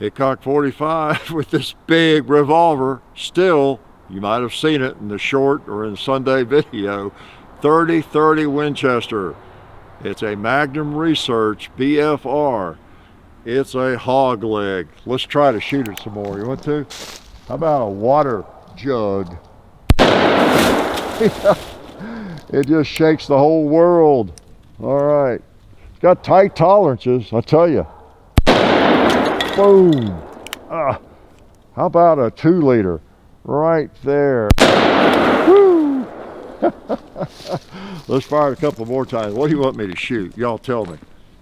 It cocked 45 with this big revolver. Still, you might have seen it in the short or in the Sunday video, 30-30 Winchester. It's a Magnum Research BFR. It's a hog leg. Let's try to shoot it some more. You want to? How about a water jug? It just shakes the whole world. All right. It's got tight tolerances, I tell you. Boom. How about a 2 liter? Right there. Woo! Let's fire it a couple more times. What do you want me to shoot? Y'all tell me.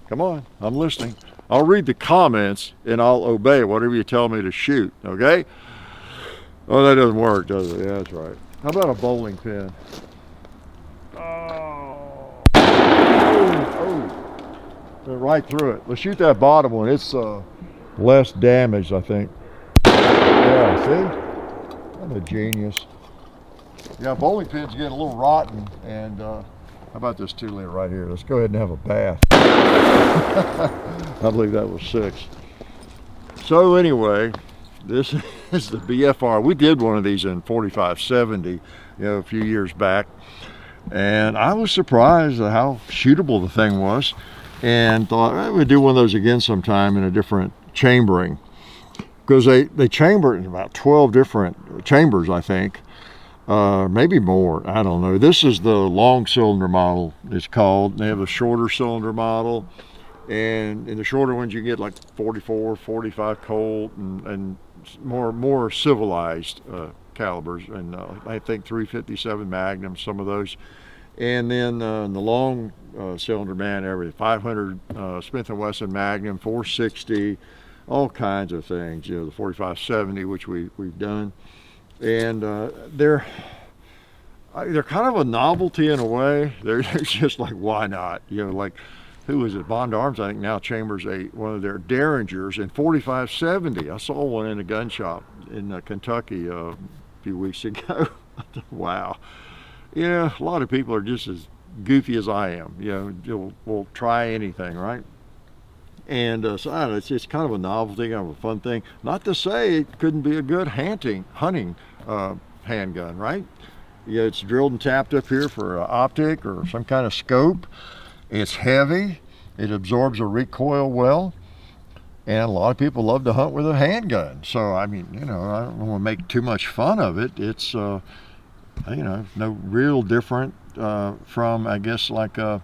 Come on, I'm listening. I'll read the comments and I'll obey whatever you tell me to shoot, okay? Oh, that doesn't work, does it? Yeah, that's right. How about a bowling pin? Oh. Right through it. Let's shoot that bottom one. It's less damaged, I think. Yeah, see? I'm a genius. Yeah, bowling pins getting a little rotten, and how about this 2 liter right here? Let's go ahead and have a bath. I believe that was 6. So anyway, this is the BFR. We did one of these in 45-70, a few years back, and I was surprised at how shootable the thing was, and thought I would do one of those again sometime in a different chambering, because they chamber it in about 12 different chambers, I think. Maybe more, I don't know. This is the long cylinder model, it's called. They have a shorter cylinder model, and in the shorter ones you get like 44, 45 Colt and more civilized calibers, and I think 357 Magnum, some of those. And then in the long cylinder, man, everything, 500 Smith & Wesson Magnum, 460, all kinds of things, the 45-70, which we've done. And they're kind of a novelty in a way. They're just like, why not? Like, who is it? Bond Arms, I think, now chambers one of their Derringers in 45-70. I saw one in a gun shop in Kentucky a few weeks ago. Wow. A lot of people are just as goofy as I am. Will try anything, right? And so I don't know, it's kind of a novelty, kind of a fun thing. Not to say it couldn't be a good hunting handgun, right? It's drilled and tapped up here for an optic or some kind of scope. It's heavy. It absorbs a recoil well. And a lot of people love to hunt with a handgun. So, I mean, I don't want to make too much fun of it. It's, no real different from, I guess, like a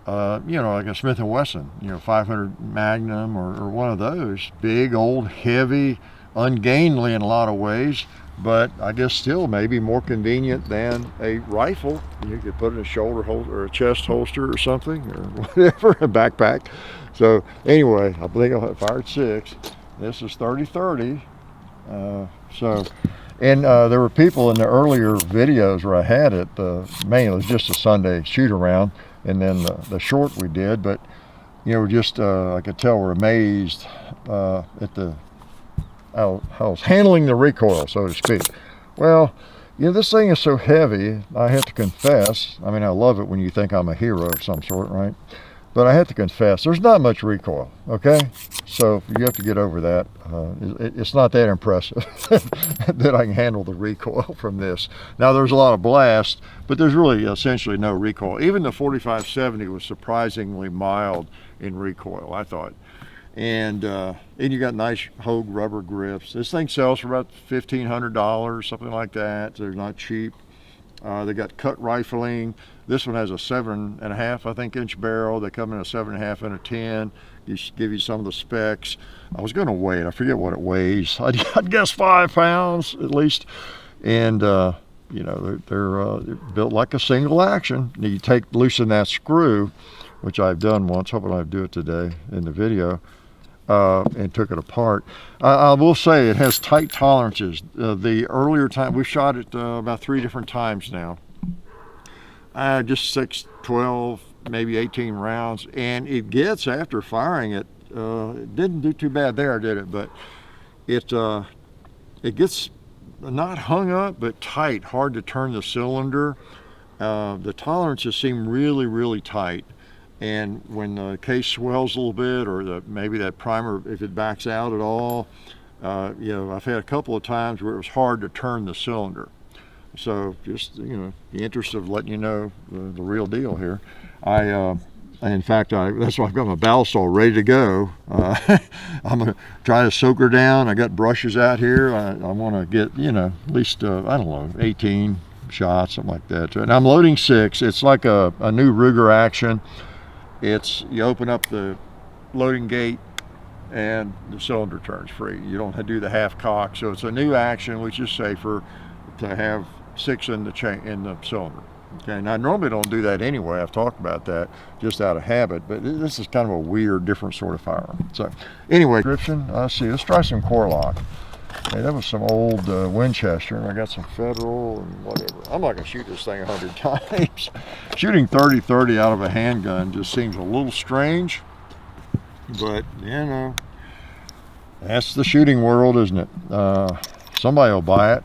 like a Smith & Wesson, 500 Magnum or one of those. Big, old, heavy, ungainly in a lot of ways, but I guess still maybe more convenient than a rifle. You could put it in a shoulder holster or a chest holster or something, or whatever, a backpack. So anyway, I think I fired 6. This is 30-30. And there were people in the earlier videos where I had it, mainly it was just a Sunday shoot around, and then the short we did, but we're just I could tell we're amazed at how I was handling the recoil, so to speak. Well, this thing is so heavy, I have to confess. I mean, I love it when you think I'm a hero of some sort, right? But I have to confess, there's not much recoil, okay? So you have to get over that. It's not that impressive that I can handle the recoil from this. Now, there's a lot of blast, but there's really essentially no recoil. Even the 45-70 was surprisingly mild in recoil, I thought. And you got nice Hogue rubber grips. This thing sells for about $1,500, something like that. So they're not cheap. They got cut rifling. This one has a 7.5, I think, inch barrel. They come in a 7.5 and a 10. Give you some of the specs. I was going to weigh it. I forget what it weighs. I'd guess 5 pounds at least. And they're built like a single action. You loosen that screw, which I've done once. Hoping I'll do it today in the video. And took it apart. I will say it has tight tolerances. The earlier time, we've shot it about 3 different times now. Just 6, 12, maybe 18 rounds, and it gets, after firing it, it didn't do too bad there, did it? But it gets not hung up, but tight, hard to turn the cylinder. The tolerances seem really, really tight. and when the case swells a little bit, or maybe that primer, if it backs out at all, you know, I've had a couple of times where it was hard to turn the cylinder. So just, you know, in the interest of letting you know the real deal here, in fact, that's why I've got my battle saw ready to go. I'm going to try to soak her down. I got brushes out here. I want to get, you know, at least, I don't know, 18 shots, something like that. And I'm loading 6. It's like a new Ruger action. You open up the loading gate and the cylinder turns free. You don't have to do the half cock. So it's a new action, which is safer to have 6 in the cylinder. Okay, now I normally don't do that anyway. I've talked about that just out of habit, but this is kind of a weird, different sort of firearm. So anyway, description, let's see, let's try some core lock. Okay, that was some old Winchester, and I got some Federal and whatever. I'm not going to shoot this thing 100 times. Shooting 30-30 out of a handgun just seems a little strange, but you know, that's the shooting world, isn't it? Somebody will buy it.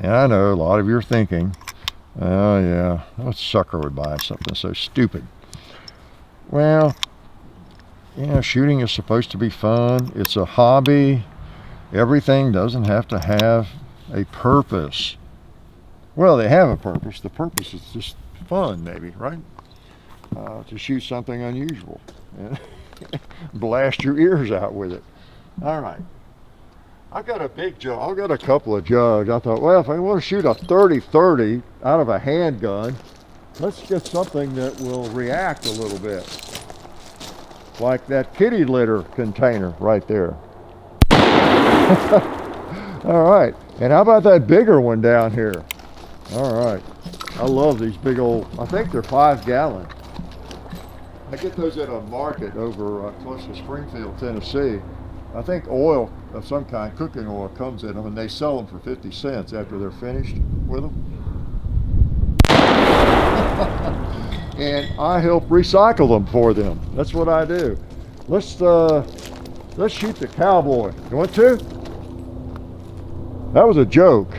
And I know a lot of you are thinking, oh yeah, what sucker would buy something so stupid? Well, you know, shooting is supposed to be fun. It's a hobby. Everything doesn't have to have a purpose. Well, they have a purpose. The purpose is just fun, maybe, right? To shoot something unusual and blast your ears out with it. All right. I got a big jug. I've got a couple of jugs. I thought, well, if I want to shoot a 30-30 out of a handgun, let's get something that will react a little bit. Like that kitty litter container right there. All right. And how about that bigger one down here? All right. I love these big old, I think they're 5 gallon. I get those at a market over close to Springfield, Tennessee. I think oil of some kind, cooking oil, comes in them, and they sell them for 50 cents after they're finished with them. And I help recycle them for them. That's what I do. Let's shoot the cowboy. You want to? That was a joke.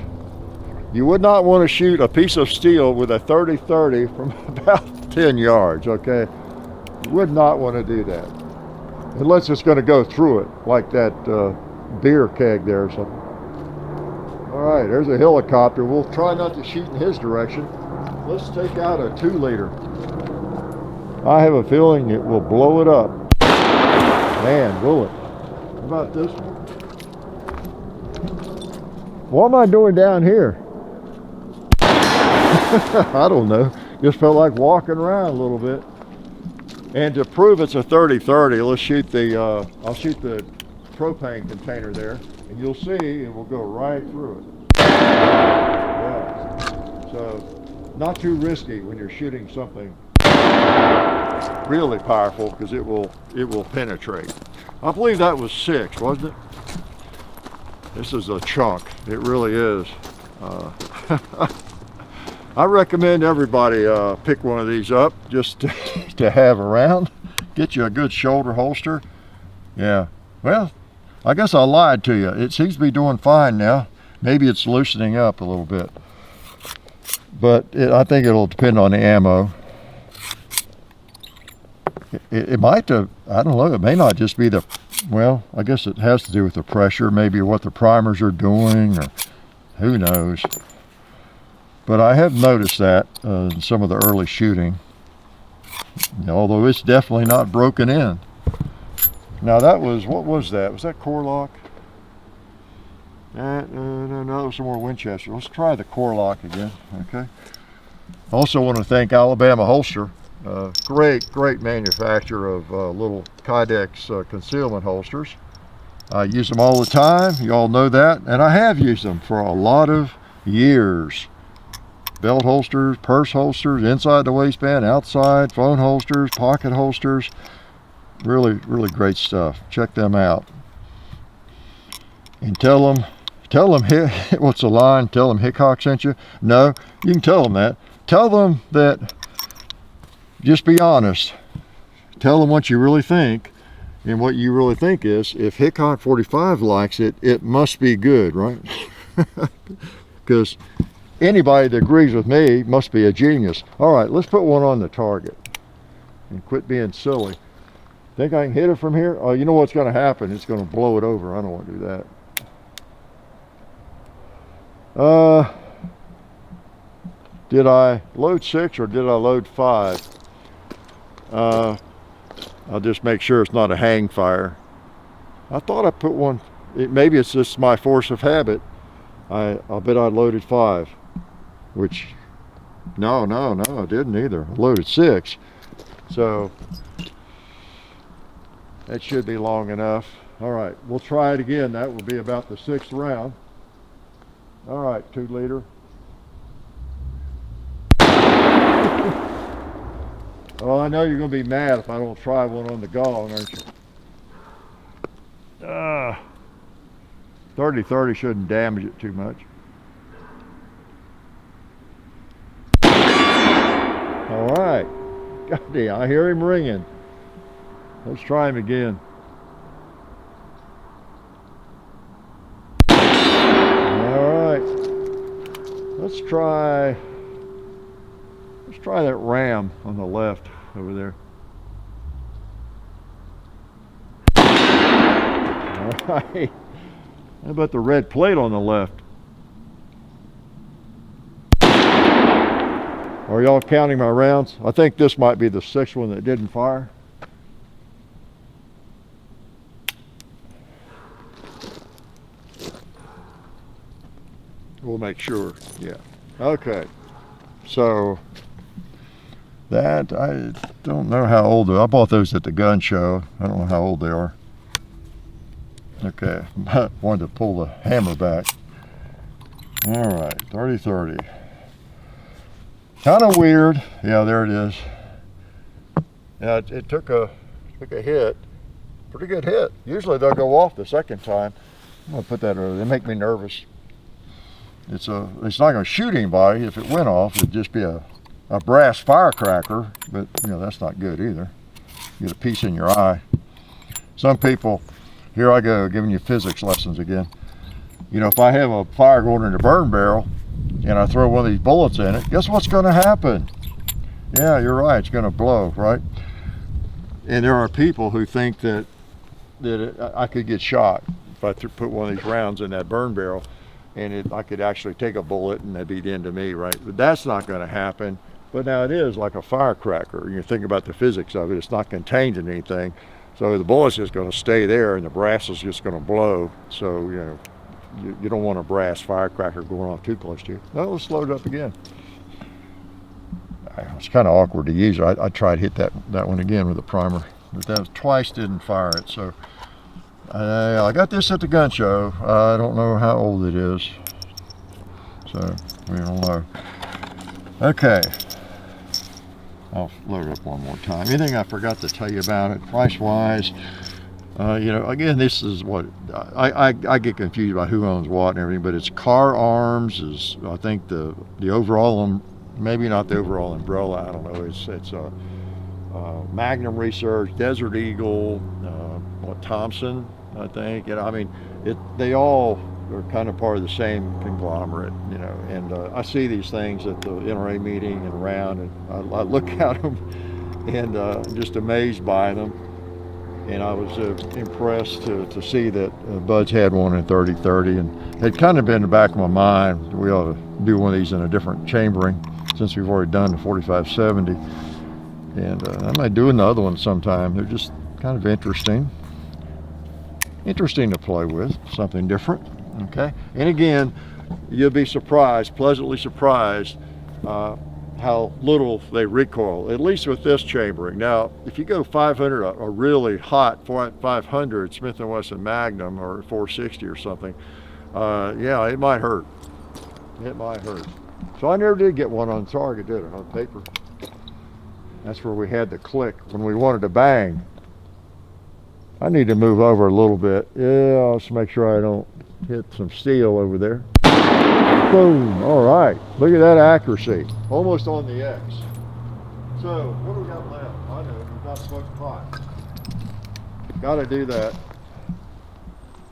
You would not want to shoot a piece of steel with a 30-30 from about 10 yards, okay? You would not want to do that. Unless it's going to go through it, like that beer keg there or something. All right, there's a helicopter. We'll try not to shoot in his direction. Let's take out a 2-liter. I have a feeling it will blow it up. Man, will it? How about this one? What am I doing down here? I don't know. Just felt like walking around a little bit. And to prove it's a 30-30, let's shoot the, I'll shoot the propane container there, and you'll see it will go right through it. Yeah. So, not too risky when you're shooting something really powerful, because it will penetrate. I believe that was 6, wasn't it? This is a chunk. It really is. I recommend everybody pick one of these up just to have around. Get you a good shoulder holster. Yeah, well, I guess I lied to you. It seems to be doing fine now. Maybe it's loosening up a little bit. But I think it'll depend on the ammo. It might, I don't know, it may not just be the, well, I guess it has to do with the pressure, maybe what the primers are doing, or who knows. But I have noticed that in some of the early shooting, although it's definitely not broken in. Now that was, what was that? Was that core lock? No, that was some more Winchester. Let's try the core lock again, okay? Also want to thank Alabama Holster. Great manufacturer of little Kydex concealment holsters. I use them all the time, you all know that, and I have used them for a lot of years. Belt holsters, purse holsters, inside the waistband, outside, phone holsters, pocket holsters. Really great stuff. Check them out. And tell them, what's the line? Tell them Hickok sent you? No, you can tell them that. Tell them that, just be honest. Tell them what you really think. And what you really think is, if Hickok 45 likes it, it must be good, right? Because anybody that agrees with me must be a genius. All right, let's put one on the target. and quit being silly. Think I can hit it from here? Oh, you know what's going to happen? It's going to blow it over. I don't want to do that. Did I load 6 or did I load 5? I'll just make sure it's not a hang fire. I thought I put one. Maybe it's just my force of habit. I'll bet I loaded 5, which no, I didn't either. I loaded 6. So that should be long enough. All right, we'll try it again. That will be about the 6th round. All right, 2 liter. Well, I know you're going to be mad if I don't try one on the gong, aren't you? 30-30 shouldn't damage it too much. All right. God damn, I hear him ringing. Let's try him again. All right. Let's try that ram on the left over there. All right. How about the red plate on the left? Are y'all counting my rounds? I think this might be the 6th one that didn't fire. We'll make sure. Yeah. Okay. So that, I don't know how old they are. I bought those at the gun show. I don't know how old they are. Okay, I wanted to pull the hammer back. All right, 30-30. Kind of weird. Yeah, there it is. Yeah, it took a hit. Pretty good hit. Usually they'll go off the second time. I'm gonna put that over. They make me nervous. It's not gonna shoot anybody. If it went off, it'd just be a brass firecracker, but you know, that's not good either. You get a piece in your eye. Some people, here I go, giving you physics lessons again. You know, if I have a fire going in the burn barrel and I throw one of these bullets in it, guess what's gonna happen? Yeah, you're right, it's gonna blow, right? And there are people who think that I could get shot if I put one of these rounds in that burn barrel, and I could actually take a bullet and that'd be the end of me, right? But that's not gonna happen. But now it is like a firecracker. You think about the physics of it, it's not contained in anything. So the bullet's just gonna stay there and the brass is just gonna blow. So, you know, you don't want a brass firecracker going off too close to you. No, let's load it up again. It's kind of awkward to use. I tried to hit that one again with a primer, but that was twice, didn't fire it. So I got this at the gun show. I don't know how old it is, so we don't know. Okay, I'll load it up one more time. Anything I forgot to tell you about it, price-wise? You know, again, this is what I get confused about who owns what and everything, but it's Firearms is, I think, the overall, maybe not the overall umbrella, I don't know. It's Magnum Research, Desert Eagle, Thompson, I think. And I mean, they all are kind of part of the same conglomerate, you know. And I see these things at the NRA meeting and around, and I look at them and just amazed by them. And I was impressed to see that Bud's had one in 30-30, and it had kind of been in the back of my mind, we ought to do one of these in a different chambering since we've already done the 45-70. And I might do another one sometime. They're just kind of interesting to play with, something different, okay? And again, you'll be surprised, pleasantly surprised, how little they recoil, at least with this chambering. Now, if you go 500, a really hot 500 Smith & Wesson Magnum or 460 or something, yeah, it might hurt. It might hurt. So I never did get one on target, did I, on paper? That's where we had the click when we wanted to bang. I need to move over a little bit. Yeah, let's make sure I don't hit some steel over there. Boom, all right. Look at that accuracy. Almost on the X. So, what do we got left? I know, we've got smoked pot. Gotta do that.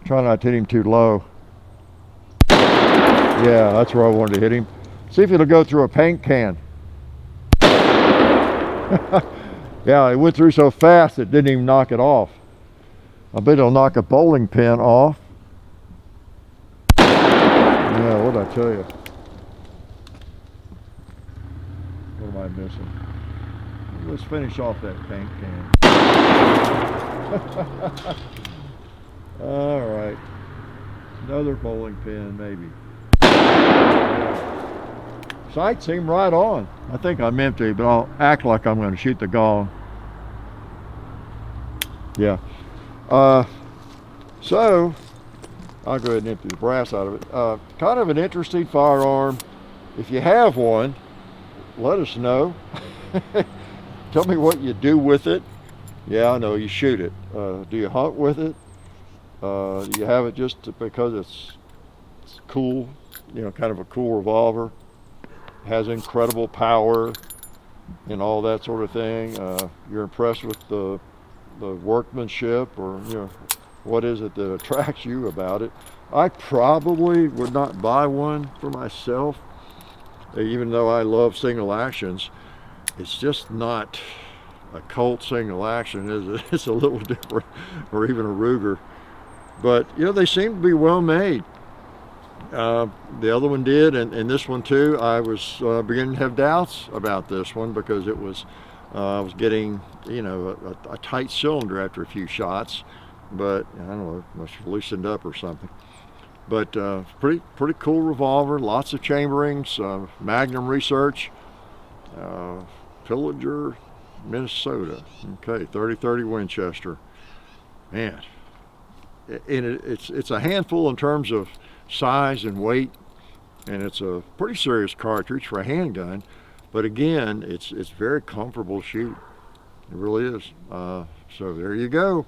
Try not to hit him too low. Yeah, that's where I wanted to hit him. See if it'll go through a paint can. Yeah, it went through so fast it didn't even knock it off. I bet it'll knock a bowling pin off. Yeah, what did I tell you? What am I missing? Let's finish off that paint can. All right. Another bowling pin, maybe. Sights seem right on. I think I'm empty, but I'll act like I'm going to shoot the gong. Yeah. So, I'll go ahead and empty the brass out of it. Kind of an interesting firearm. If you have one, let us know. Tell me what you do with it. Yeah, I know, you shoot it. Do you hunt with it? Do you have it just because it's cool, you know, kind of a cool revolver? Has incredible power and all that sort of thing. You're impressed with the workmanship, or you know, what is it that attracts you about it? I probably would not buy one for myself, even though I love single actions. It's just not a Colt single action, is it? It's a little different, or even a Ruger. But you know, they seem to be well made. The other one did, and this one too. I was beginning to have doubts about this one because it was, I was getting, you know, a tight cylinder after a few shots, but I don't know, it must have loosened up or something. But pretty cool revolver, lots of chamberings, Magnum Research, Pillager, Minnesota. Okay, 30-30 Winchester. Man, and it's a handful in terms of size and weight, and it's a pretty serious cartridge for a handgun. But again, it's very comfortable to shoot. It really is. So there you go,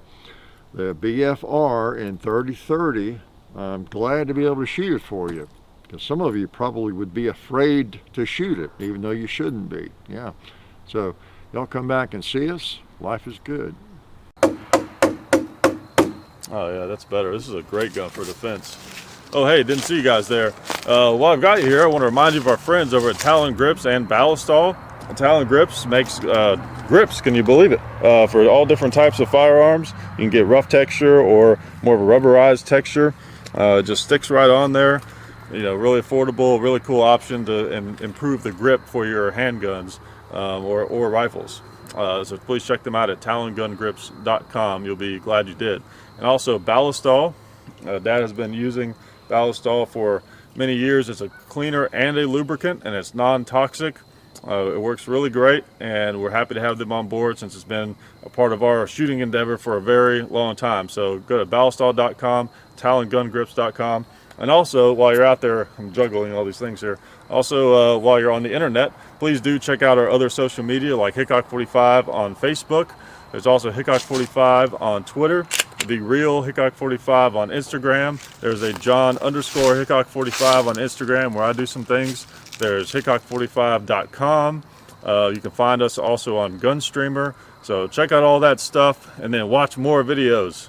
the BFR in 30-30. I'm glad to be able to shoot it for you, because some of you probably would be afraid to shoot it, even though you shouldn't be. Yeah. So y'all come back and see us. Life is good. Oh yeah, that's better. This is a great gun for defense. Oh hey, didn't see you guys there. While I've got you here, I want to remind you of our friends over at Talon Grips and Ballistol. Talon Grips makes grips, can you believe it, for all different types of firearms. You can get rough texture or more of a rubberized texture. It just sticks right on there. You know, really affordable, really cool option to improve the grip for your handguns or rifles. So please check them out at talongungrips.com. You'll be glad you did. And also Ballistol. Dad has been using Ballistol for many years. It's a cleaner and a lubricant, and it's non-toxic. It works really great, and we're happy to have them on board since it's been a part of our shooting endeavor for a very long time. So go to ballistol.com, talongungrips.com. And also, while you're out there, I'm juggling all these things here. Also, while you're on the internet, please do check out our other social media like Hickok45 on Facebook. There's also Hickok45 on Twitter, The Real Hickok45 on Instagram. There's a John_Hickok45 on Instagram where I do some things. There's Hickok45.com. You can find us also on Gunstreamer. So check out all that stuff and then watch more videos.